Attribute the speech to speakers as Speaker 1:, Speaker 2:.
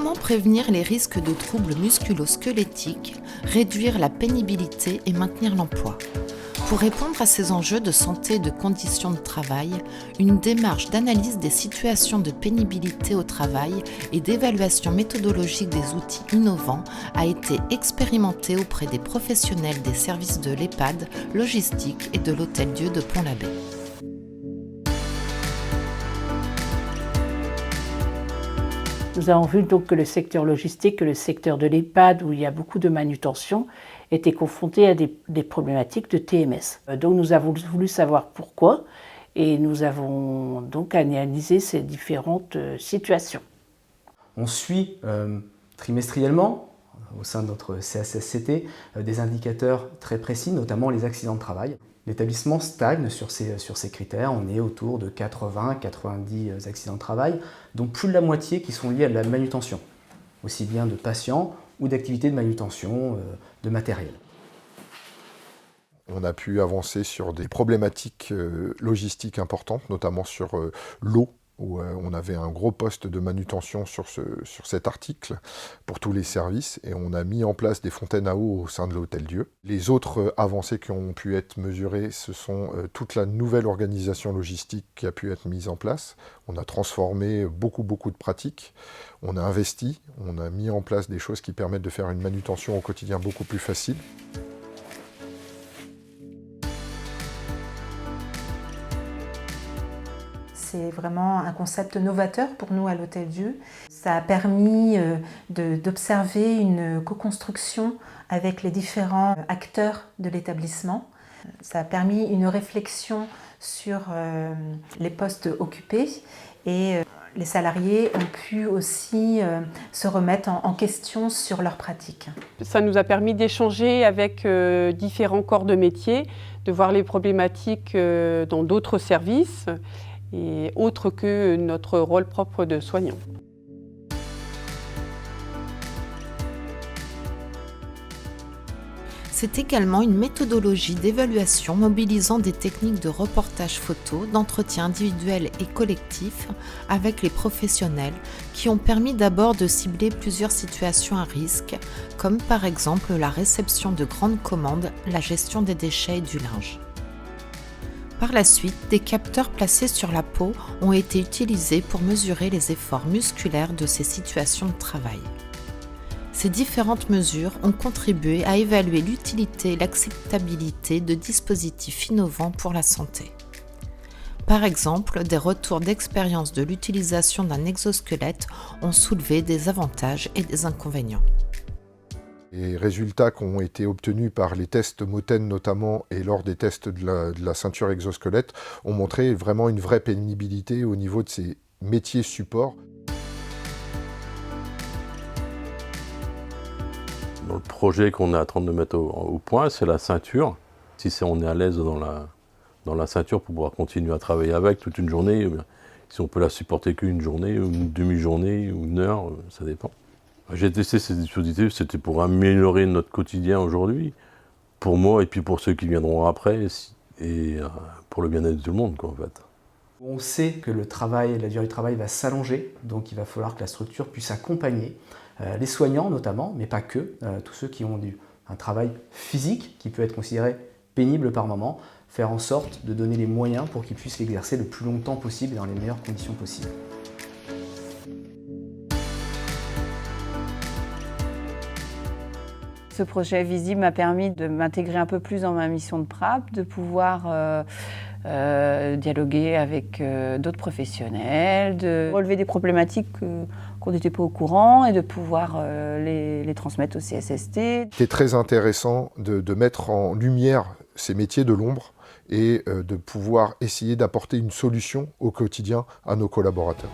Speaker 1: Comment prévenir les risques de troubles musculo-squelettiques, réduire la pénibilité et maintenir l'emploi? Pour répondre à ces enjeux de santé et de conditions de travail, une démarche d'analyse des situations de pénibilité au travail et d'évaluation méthodologique des outils innovants a été expérimentée auprès des professionnels des services de l'EHPAD, logistique et de l'Hôtel-Dieu de Pont-l'Abbé.
Speaker 2: Nous avons vu donc que le secteur logistique, que le secteur de l'EHPAD, où il y a beaucoup de manutention, était confronté à des problématiques de TMS. Donc nous avons voulu savoir pourquoi et nous avons donc analysé ces différentes situations.
Speaker 3: On suit trimestriellement, au sein de notre CHSCT, des indicateurs très précis, notamment les accidents de travail. L'établissement stagne sur ces critères, on est autour de 80-90 accidents de travail, dont plus de la moitié qui sont liés à de la manutention, aussi bien de patients ou d'activités de manutention de matériel.
Speaker 4: On a pu avancer sur des problématiques logistiques importantes, notamment sur l'eau, où on avait un gros poste de manutention sur cet article pour tous les services, et on a mis en place des fontaines à eau au sein de l'Hôtel-Dieu. Les autres avancées qui ont pu être mesurées, ce sont toute la nouvelle organisation logistique qui a pu être mise en place. On a transformé beaucoup de pratiques, on a investi, on a mis en place des choses qui permettent de faire une manutention au quotidien beaucoup plus facile.
Speaker 5: C'est vraiment un concept novateur pour nous à l'Hôtel-Dieu. Ça a permis d'observer une co-construction avec les différents acteurs de l'établissement. Ça a permis une réflexion sur les postes occupés et les salariés ont pu aussi se remettre en question sur leurs pratiques.
Speaker 6: Ça nous a permis d'échanger avec différents corps de métier, de voir les problématiques dans d'autres services et autre que notre rôle propre de soignant.
Speaker 1: C'est également une méthodologie d'évaluation mobilisant des techniques de reportage photo, d'entretien individuel et collectif avec les professionnels qui ont permis d'abord de cibler plusieurs situations à risque, comme par exemple la réception de grandes commandes, la gestion des déchets et du linge. Par la suite, des capteurs placés sur la peau ont été utilisés pour mesurer les efforts musculaires de ces situations de travail. Ces différentes mesures ont contribué à évaluer l'utilité et l'acceptabilité de dispositifs innovants pour la santé. Par exemple, des retours d'expérience de l'utilisation d'un exosquelette ont soulevé des avantages et des inconvénients.
Speaker 4: Les résultats qui ont été obtenus par les tests MOTEN notamment et lors des tests de la ceinture exosquelette ont montré vraiment une vraie pénibilité au niveau de ces métiers supports.
Speaker 7: Dans le projet qu'on est en train de mettre au point, c'est la ceinture. Si on est à l'aise dans la ceinture pour pouvoir continuer à travailler avec toute une journée, si on peut la supporter qu'une journée, ou une demi-journée, ou une heure, ça dépend. J'ai testé ces dispositifs, c'était pour améliorer notre quotidien aujourd'hui, pour moi et puis pour ceux qui viendront après, et pour le bien-être de tout le monde, quoi, en fait.
Speaker 3: On sait que la durée du travail va s'allonger, donc il va falloir que la structure puisse accompagner les soignants notamment, mais pas que, tous ceux qui ont un travail physique qui peut être considéré pénible par moment, faire en sorte de donner les moyens pour qu'ils puissent l'exercer le plus longtemps possible et dans les meilleures conditions possibles.
Speaker 8: Ce projet Visible m'a permis de m'intégrer un peu plus dans ma mission de PRAP, de pouvoir dialoguer avec d'autres professionnels, de relever des problématiques qu'on n'était pas au courant et de pouvoir les transmettre au CSST.
Speaker 4: C'était très intéressant de mettre en lumière ces métiers de l'ombre et de pouvoir essayer d'apporter une solution au quotidien à nos collaborateurs.